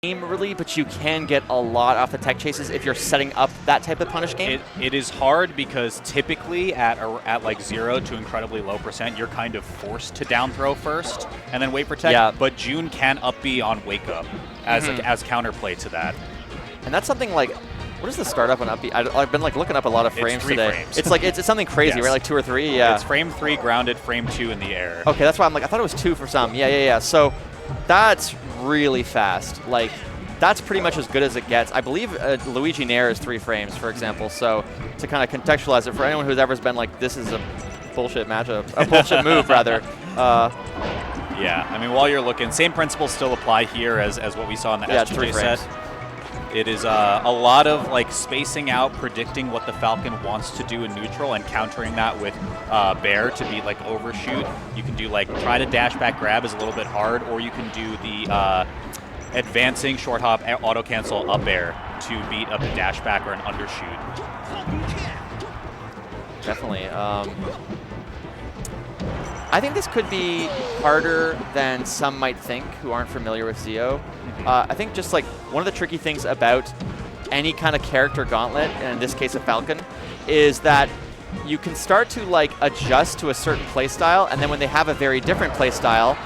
game, really, but you can get a lot off the tech chases if you're setting up that type of punish game. It is hard because typically at like 0 to incredibly low %, you're kind of forced to down throw first and then wait for tech. Yeah. But June can up B on wake up as as counterplay to that. And that's something like, what is the startup on up B? I've been like looking up a lot of frames it's 3 today. frames. It's like it's something crazy, Yes. right? Like 2 or 3. Yeah. It's frame 3 grounded, frame 2 in the air. Okay, that's why I'm like, I thought it was 2 for some. Yeah. So that's really fast. Like, that's pretty much as good as it gets. I believe Luigi Nair is 3 frames, for example. So to kind of contextualize it for anyone who's ever been like, this is a bullshit matchup, a bullshit move rather. Yeah, I mean, while you're looking, same principles still apply here as what we saw in the SGJ set. It is a lot of like spacing out, predicting what the Falcon wants to do in neutral, and countering that with Bear to be like overshoot. You can do like try to dash back grab is a little bit hard, or you can do the advancing short hop auto cancel up air to beat up a dash back or an undershoot. Definitely. I think this could be harder than some might think who aren't familiar with Zio. I think just like one of the tricky things about any kind of character gauntlet, and in this case a Falcon, is that you can start to like adjust to a certain playstyle, and then when they have a very different playstyle,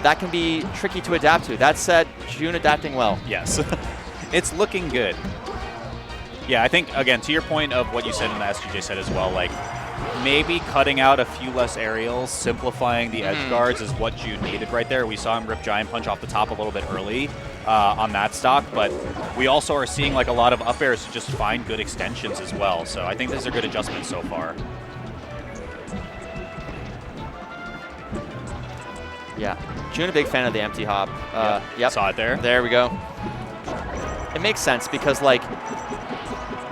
that can be tricky to adapt to. That said, June adapting well. Yes, it's looking good. Yeah, I think, again, to your point of what you said in the SGJ set as well, like maybe cutting out a few less aerials, simplifying the edge guards is what June needed right there. We saw him rip Giant Punch off the top a little bit early on that stock, but we also are seeing like a lot of up airs to just find good extensions as well. So I think these are good adjustments so far. Yeah, June a big fan of the empty hop. Yep. Saw it there. There we go. It makes sense because like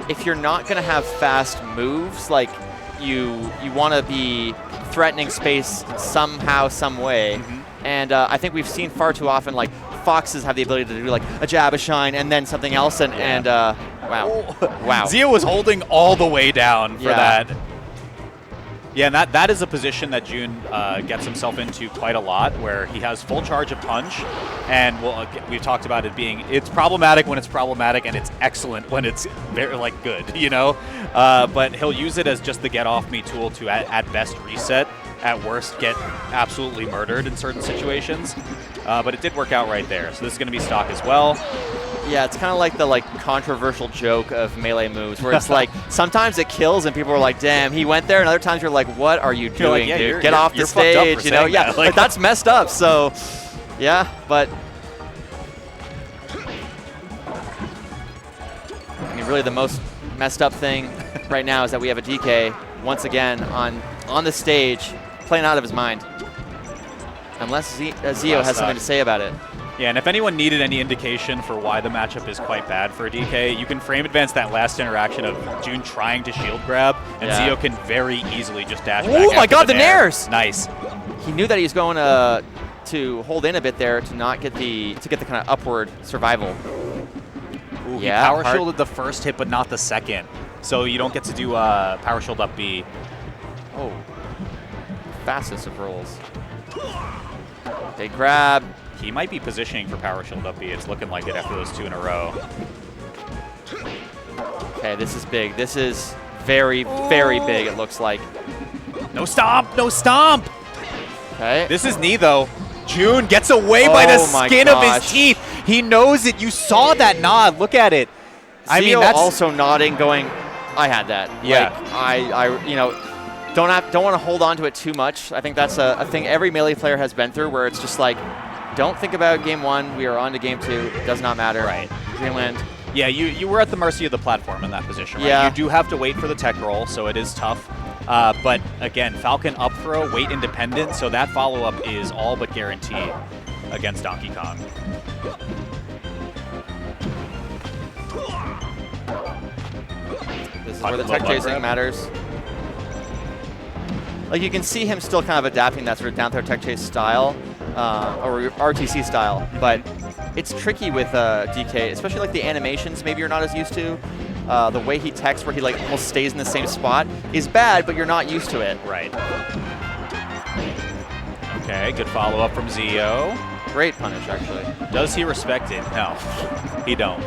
if you're not going to have fast moves, like you want to be threatening space somehow, some way. And I think we've seen far too often like Foxes have the ability to do like a jab, a shine, and then something else. And wow. Wow. Zio was holding all the way down for that. Yeah, and that is a position that June gets himself into quite a lot, where he has full charge of punch, and we've talked about it being, it's problematic when it's problematic, and it's excellent when it's very like good, you know? But he'll use it as just the get off me tool to at best reset, at worst get absolutely murdered in certain situations. But it did work out right there, so this is going to be stock as well. Yeah, it's kind of like the controversial joke of melee moves, where it's like sometimes it kills and people are like, "Damn, he went there," and other times you're like, "What are you doing, like, dude? Get off the stage!" You know? Yeah, that. like that's messed up. So, yeah, but I mean, really, the most messed up thing right now is that we have a DK once again on the stage, playing out of his mind. Unless Zio has something to say about it. Yeah, and if anyone needed any indication for why the matchup is quite bad for a DK, you can frame advance that last interaction of June trying to shield grab, and Zio can very easily just dash back. Oh my god, the nairs! Nice. He knew that he was going to hold in a bit there to not get the kind of upward survival. Ooh, he power shielded the first hit, but not the second, so you don't get to do power shield up B. Oh, fastest of rolls. They grab. He might be positioning for power shield up B. It's looking like it after those 2 in a row. Okay, this is big. This is very, very big, it looks like. No stomp! No stomp! Okay. This is knee, though. June gets away by the skin of his teeth. He knows it. You saw that nod. Look at it. I mean, that's also nodding, going, I had that. Yeah. Like, you know, don't want to hold on to it too much. I think that's a thing every melee player has been through, where it's just like, don't think about game 1. We are on to game 2. It does not matter. Right. Dreamland. Yeah, you were at the mercy of the platform in that position, right? Yeah. You do have to wait for the tech roll, so it is tough. But again, Falcon up throw, weight independent, so that follow-up is all but guaranteed against Donkey Kong. This is where the tech chasing matters. Like, you can see him still kind of adapting that sort of down throw tech chase style, or RTC style, but it's tricky with DK, especially like the animations maybe you're not as used to. The way he techs, where he like almost stays in the same spot, is bad, but you're not used to it. Right. Okay, good follow-up from Zio. Great punish, actually. Does he respect it? No, he don't.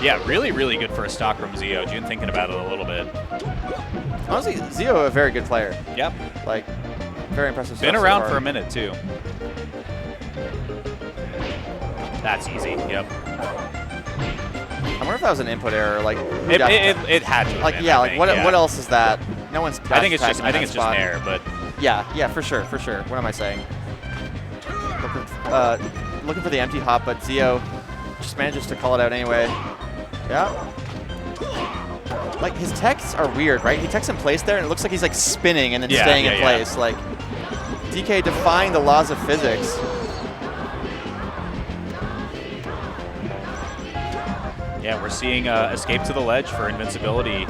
Yeah, really, really good for a stock from Zio. June thinking about it a little bit. Honestly, Zio a very good player. Yep. Like, very impressive stuff. Been around so for a minute, too. That's easy, yep. I wonder if that was an input error. Like, it had to have like, been, yeah, I like, think, what else is that? No one's I think it's just air, but... Yeah, for sure. What am I saying? Looking for the empty hop, but Zio just manages to call it out anyway. Yeah. Like, his techs are weird, right? He techs in place there, and it looks like he's, like, spinning and then staying in place. Like, DK defying the laws of physics. Yeah, we're seeing escape to the ledge for invincibility,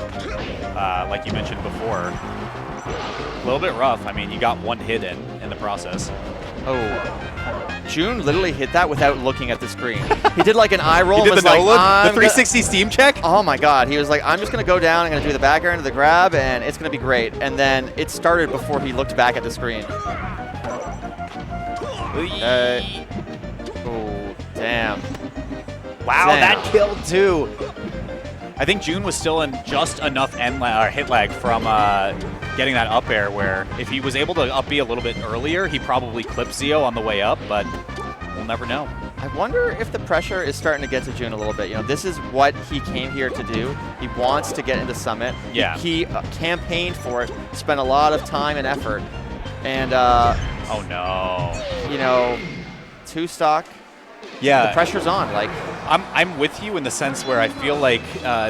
like you mentioned before. A little bit rough. I mean, you got one hit in the process. Oh. June literally hit that without looking at the screen. He did like an eye roll. He did and was the no look, like, the 360 steam check? Oh my god. He was like, I'm just going to go down, I'm going to do the back air into the grab, and it's going to be great. And then it started before he looked back at the screen. Oh, damn. Wow, that killed too. I think June was still in just enough hit lag from getting that up air where if he was able to up B a little bit earlier, he probably clipped Zio on the way up, but we'll never know. I wonder if the pressure is starting to get to June a little bit. You know, this is what he came here to do. He wants to get into Summit. Yeah. He campaigned for it, spent a lot of time and effort. And, oh no. You know, 2 stock. Yeah. The pressure's on. Like, I'm with you in the sense where I feel like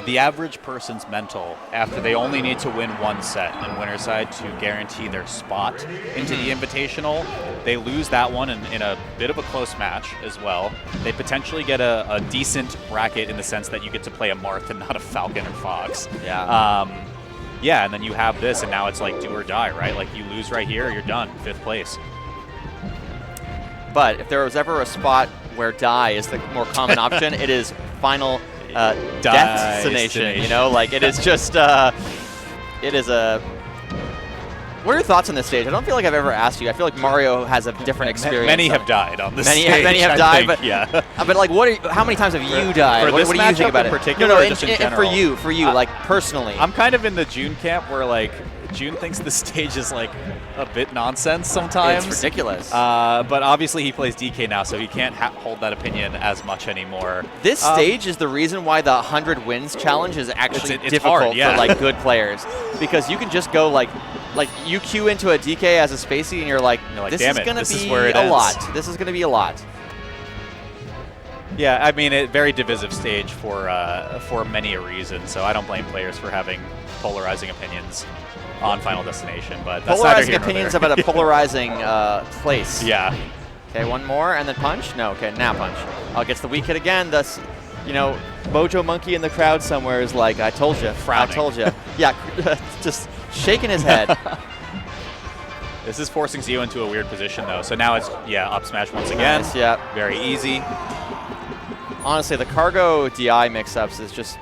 the average person's mental, after they only need to win 1 set in winner's side to guarantee their spot into the Invitational, they lose that one in a bit of a close match as well. They potentially get a decent bracket in the sense that you get to play a Marth and not a Falcon or Fox. yeah. Yeah, and then you have this, and now it's like do or die, right? Like you lose right here, you're done, 5th place. But if there was ever a spot where die is the more common option, it is final destination. You know, like it is just, it is a. What are your thoughts on this stage? I don't feel like I've ever asked you. I feel like Mario has a different experience. Many have died on this stage. Many have died, think, but yeah. But like, how many times have you died? What do you think about it? Particular, no, or just in general? For you, like personally. I'm kind of in the June camp where like June thinks the stage is like a bit nonsense sometimes. It's ridiculous. But obviously he plays DK now, so he can't hold that opinion as much anymore. This stage is the reason why the 100 wins challenge is actually it's difficult hard, yeah. for like good players, because you can just go like you queue into a DK as a spacey and you're like this is going to be a lot. This is going to be a lot. Yeah, I mean, very divisive stage for many a reason, so I don't blame players for having polarizing opinions on Final Destination, but that's polarizing opinions about a polarizing place. Yeah. Okay, one more and then punch? No, okay, now punch. Oh, gets the weak hit again, thus, you know, Mojo Monkey in the crowd somewhere is like, I told you, frowning. I told you. Yeah, just shaking his head. This is forcing Zio into a weird position, though, so now it's, up smash once again. Nice, yeah. Very easy. Honestly, the cargo DI mix-ups is just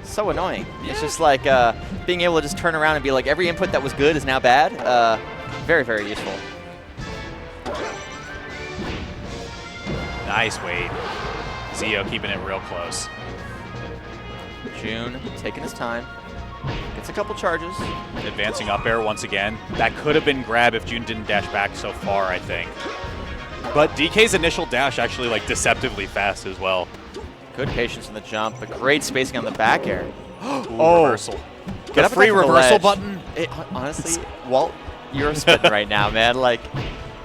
so annoying. Yeah. It's just like being able to just turn around and be like, every input that was good is now bad. Very, very useful. Nice wait. Zio keeping it real close. June taking his time. Gets a couple charges. Advancing up air once again. That could have been grab if June didn't dash back so far, I think. But DK's initial dash actually like deceptively fast as well. Good patience in the jump, but great spacing on the back air. Ooh, reversal. Get the free reversal button. Honestly, Walt, you're spitting right now, man. Like,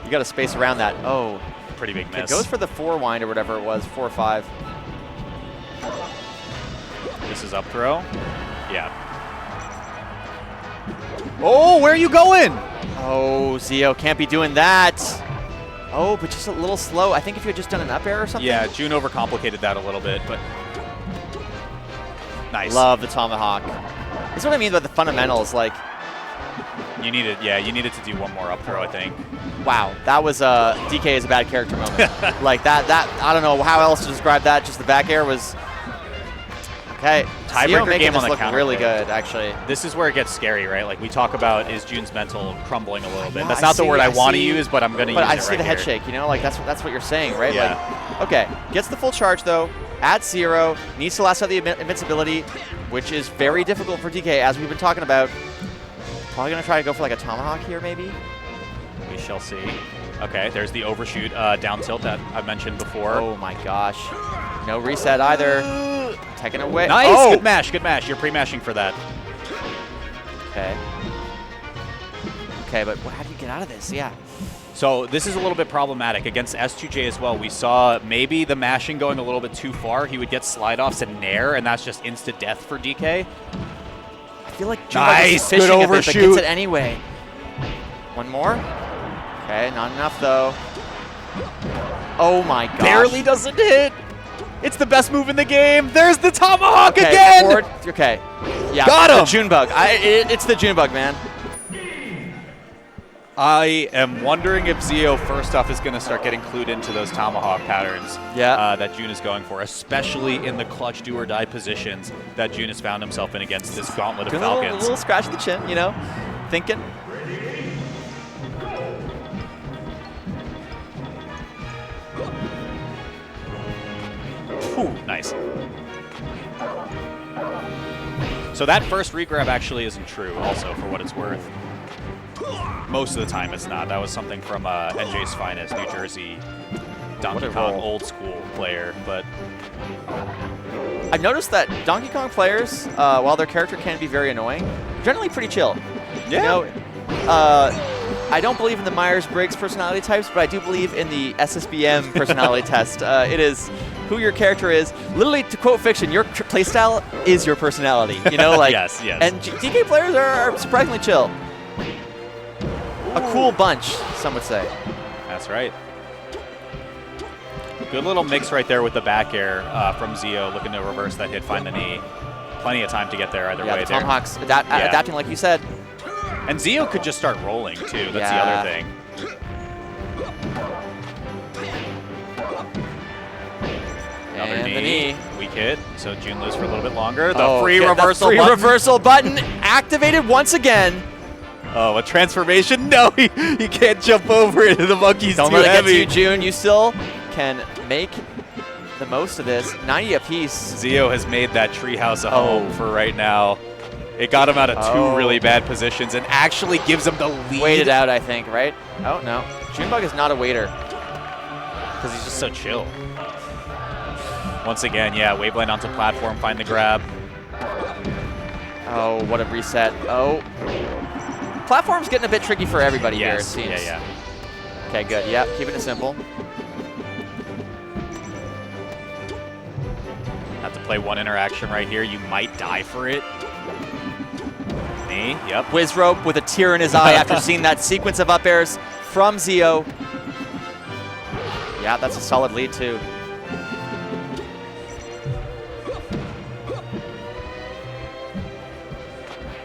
you got to space around that. Oh. Pretty big miss. It goes for the 4 wind or whatever it was, 4 or 5. This is up throw. Yeah. Oh, where are you going? Oh, Zio can't be doing that. Oh, but just a little slow. I think if you had just done an up air or something. Yeah, June overcomplicated that a little bit, but nice. Love the tomahawk. That's what I mean by the fundamentals. Like, you needed to do one more up throw, I think. Wow, that was DK is a bad character moment. Like that I don't know how else to describe that. Just the back air was. Okay, Tiebreaker game on the look counter really play. good, actually. This is where it gets scary, right? Like we talk about, is June's mental crumbling a little bit? Yeah, That's not the word I want to see, use, but I'm going to use it But I right see the head here. shake, you know? Like, that's what you're saying, right? Yeah. Like, okay, gets the full charge, though, at 0, needs to last out the invincibility, which is very difficult for DK, as we've been talking about. Probably going to try to go for, like, a tomahawk here, maybe? We shall see. Okay, there's the overshoot down tilt that I mentioned before. Oh, my gosh. No reset either. Taking away. Nice! Oh! Good mash, good mash. You're pre-mashing for that. Okay. Okay, but how do you get out of this? Yeah. So this is a little bit problematic. Against S2J as well, we saw maybe the mashing going a little bit too far. He would get slide-offs and nair, and that's just insta-death for DK. I feel like Nice, is fishing good at this, but overshoot. gets it anyway. One more. Okay, not enough, though. Oh, my gosh. Barely doesn't hit. It's the best move in the game. There's the tomahawk Okay, again. forward. Okay. Yeah, Got him. The Junebug. It's the Junebug, man. I am wondering if Zio, first off, is going to start getting clued into those tomahawk patterns that June is going for, especially in the clutch do-or-die positions that June has found himself in against this gauntlet of Doing Falcons. a little scratch of the chin, you know, thinking. Ooh, nice. So that first regrab actually isn't true, also, for what it's worth. Most of the time it's not. That was something from NJ's Finest, New Jersey Donkey Kong old school player. But I've noticed that Donkey Kong players, while their character can be very annoying, generally pretty chill. yeah, You know, I don't believe in the Myers-Briggs personality types, but I do believe in the SSBM personality test. It is who your character is. Literally, to quote fiction, your playstyle is your personality. You know, like yes. And DK players are surprisingly chill. A cool bunch, some would say. That's right. Good little mix right there with the back air from Zio, looking to reverse that hit, find the knee. Plenty of time to get there either way. The tomahawks adapting like you said. And Zio could just start rolling too. That's the other thing. Another And the knee. Weak hit. So June lives for a little bit longer. The free reversal button activated once again. Oh, a transformation? No, he can't jump over it. The monkey's Don't too let it heavy. get to you, June. You still can make the most of this. 90 apiece. Zio has made that treehouse a home for right now. It got him out of two really bad positions and actually gives him the lead. Waited out, I think, right? Oh, no. Junebug is not a waiter. Because he's just so chill. Once again, yeah, Waveland onto platform, find the grab. Oh, what a reset. Oh. Platform's getting a bit tricky for everybody here, it seems. Yeah. Okay, good. Yep, keeping it simple. Have to play one interaction right here. You might die for it. Knee, yep. Whiz rope with a tear in his eye after seeing that sequence of up airs from Zio. Yeah, that's a solid lead, too.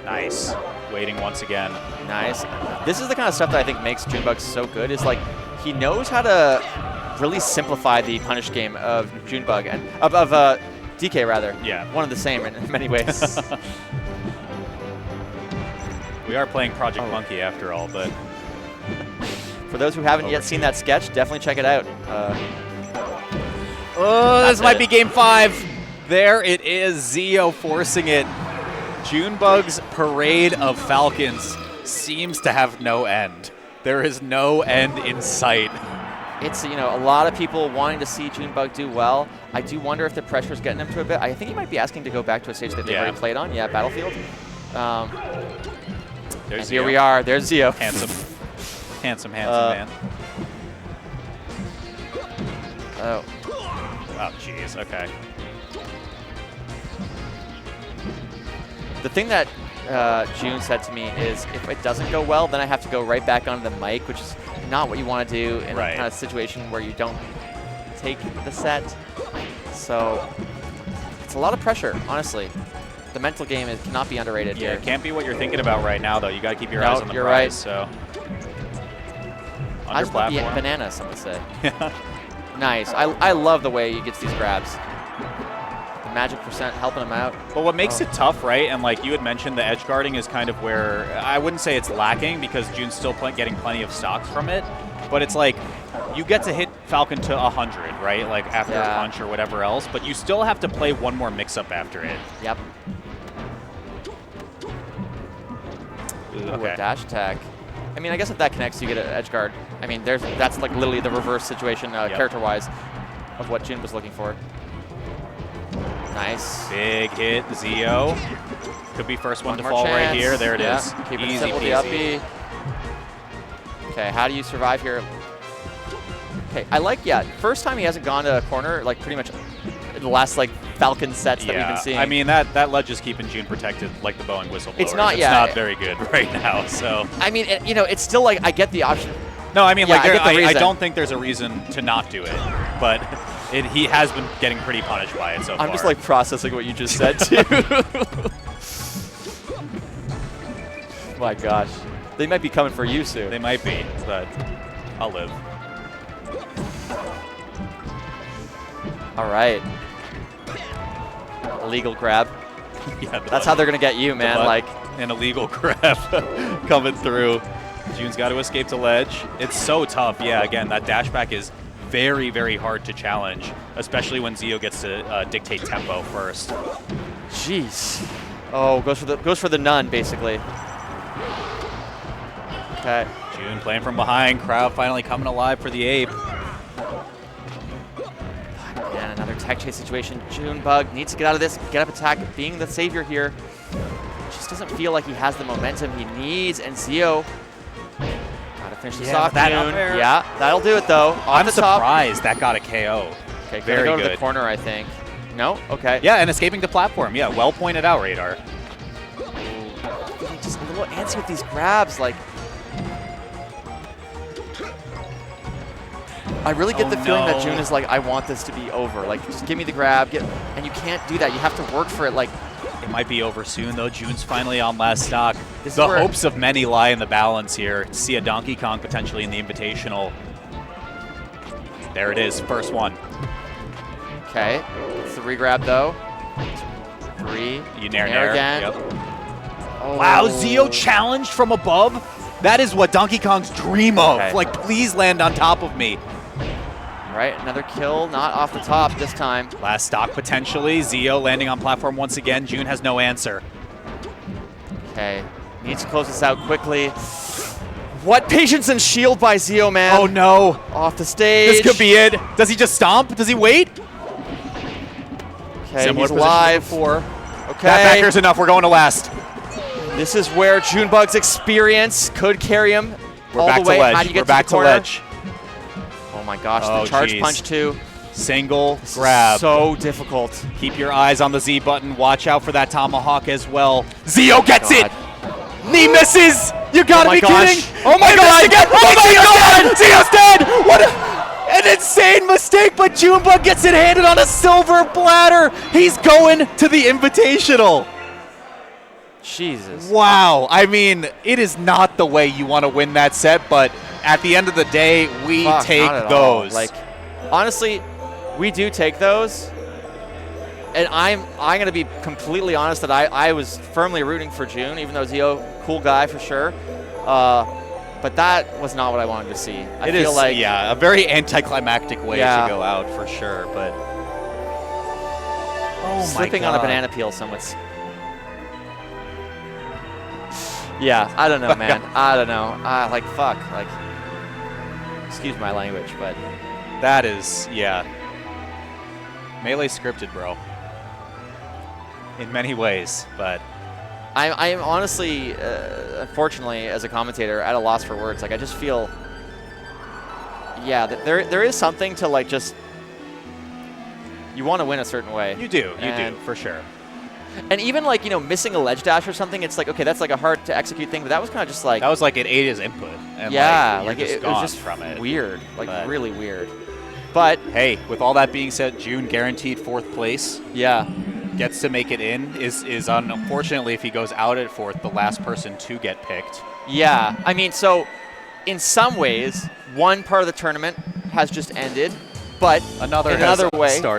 Nice. Waiting once again. Nice. This is the kind of stuff that I think makes Junebug so good, is like he knows how to really simplify the punish game of Junebug, and of DK rather. Yeah. One and the same in many ways. We are playing Project Monkey after all, but For those who haven't yet seen that sketch, definitely check it out. this might be game 5. There it is, Zio forcing it. Junebug's parade of Falcons seems to have no end. There is no end in sight. It's, you know, a lot of people wanting to see Junebug do well. I do wonder if the pressure's getting him to a bit. I think he might be asking to go back to a stage that they've already played on. Yeah, Battlefield. There's Here we are. There's Zio. Handsome man. Oh. Oh, jeez. Okay. The thing that June said to me is, if it doesn't go well, then I have to go right back onto the mic, which is not what you want to do in a kind of situation where you don't take the set. So it's a lot of pressure, honestly. The mental game cannot be underrated here. It can't be what you're thinking about right now, though. You got to keep your eyes on the prize. Right. So I just want the banana, some would say. Nice. I love the way he gets these grabs. magic percent helping him out. But what makes it tough, right? And like you had mentioned, the edge guarding is kind of where I wouldn't say it's lacking because June's still getting plenty of stocks from it. But it's like you get to hit Falcon to 100, right? Like after a punch or whatever else. But you still have to play one more mix-up after it. Yep. Ooh, okay. Dash attack. I mean, I guess if that connects, you get an edge guard. I mean, that's like literally the reverse situation character-wise of what June was looking for. Nice. Big hit, Zio. Could be first one to fall chance. Right here. There it is. Keep it Easy simple, the uppy. Okay, how do you survive here? Okay, I like, first time he hasn't gone to a corner, like pretty much the last like Falcon sets that we've been seeing. I mean, that ledge is keeping June protected like the bow and whistle blowers. It's not, it's not very good right now, so. I mean, you know, it's still like, I get the option. No, I mean, like, I don't think there's a reason to not do it, but he has been getting pretty punished by it so far. I'm just like processing what you just said, too. My gosh. They might be coming for you soon. They might be, but I'll live. All right. Illegal grab. That's how they're going to get you, man. Like an illegal grab coming through. June's got to escape the ledge. It's so tough. Yeah, again, that dash back is very, very hard to challenge, especially when Zio gets to dictate tempo first. Jeez. Oh, goes for the nun, basically. Okay. June playing from behind. Crowd finally coming alive for the ape. And another tech chase situation. Junebug needs to get out of this. Get up attack, being the savior here. Just doesn't feel like he has the momentum he needs. And Zio gotta finish this off. Yeah, that'll do it though. I'm surprised that got a KO. Okay, very good. Go to the corner, I think. No? Okay. Yeah, and escaping the platform. Yeah, well pointed out, Radar. Just a little antsy with these grabs. Like, I really get the feeling that June is like, I want this to be over. Like, just give me the grab. And you can't do that. You have to work for it. Like, it might be over soon, though. June's finally on last stock. The hopes of many lie in the balance here. To see a Donkey Kong potentially in the Invitational. There it is, first one. Okay, it's the re-grab, though. 3. You nair again. Yep. Oh. Wow, Zio challenged from above? That is what Donkey Kongs dream of. Okay. Like, please land on top of me. All right, another kill, not off the top this time. Last stock potentially. Zio landing on platform once again. June has no answer. Okay, needs to close this out quickly. What patience and shield by Zio, man. Oh no. Off the stage. This could be it. Does he just stomp? Does he wait? Okay, similar he's alive. Okay. That backer's enough. We're going to last. This is where Junebug's experience could carry him We're all back the way. To ledge. How do you get We're back to ledge. Oh my gosh, the charge punch too. Single grab. So difficult. Keep your eyes on the Z button. Watch out for that tomahawk as well. Zio gets it. Knee misses. You gotta be kidding. Oh my god. Again. Oh my god. Zio's dead. What an insane mistake, but Junebug gets it handed on a silver platter. He's going to the Invitational. Jesus. Wow. I mean, it is not the way you want to win that set, but at the end of the day, we take those. Like, honestly, we do take those. And I'm going to be completely honest that I was firmly rooting for June, even though Zio, cool guy for sure. But that was not what I wanted to see. I feel like, a very anticlimactic way to go out for sure. But slipping on a banana peel, someone's. Yeah, I don't know, man. I don't know. Like, fuck. Like, excuse my language, but that is, Melee scripted, bro. In many ways, but I am honestly, unfortunately, as a commentator, at a loss for words. Like, I just feel, there is something to, like, just, you want to win a certain way. You do, for sure. And even, like, you know, missing a ledge dash or something, it's like, okay, that's like a hard to execute thing, but that was kind of just like, that was like it ate his input. And like it was just from it. Weird, like really weird. But hey, with all that being said, June guaranteed 4th place. Yeah. Gets to make it in. Is unfortunately, if he goes out at 4th, the last person to get picked. Yeah, I mean, so in some ways, one part of the tournament has just ended, but another way started.